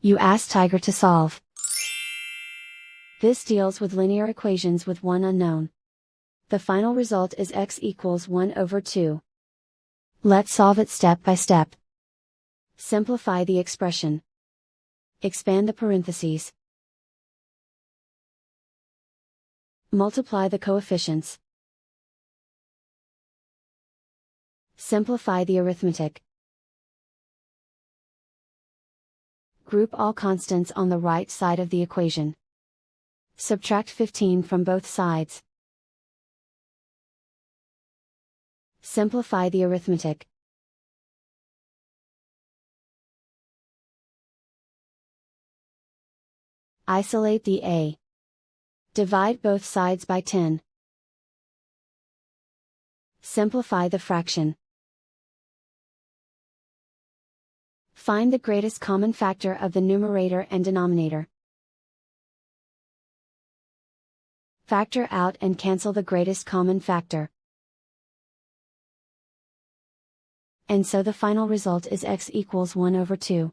You ask Tiger to solve. This deals with linear equations with one unknown. The final result is x equals 1 over 2. Let's solve it step by step. Simplify the expression. Expand the parentheses. Multiply the coefficients. Simplify the arithmetic. Group all constants on the right side of the equation. Subtract 15 from both sides. Simplify the arithmetic. Isolate the a. Divide both sides by 10. Simplify the fraction. Find the greatest common factor of the numerator and denominator. Factor out and cancel the greatest common factor. And so the final result is x equals 1 over 2.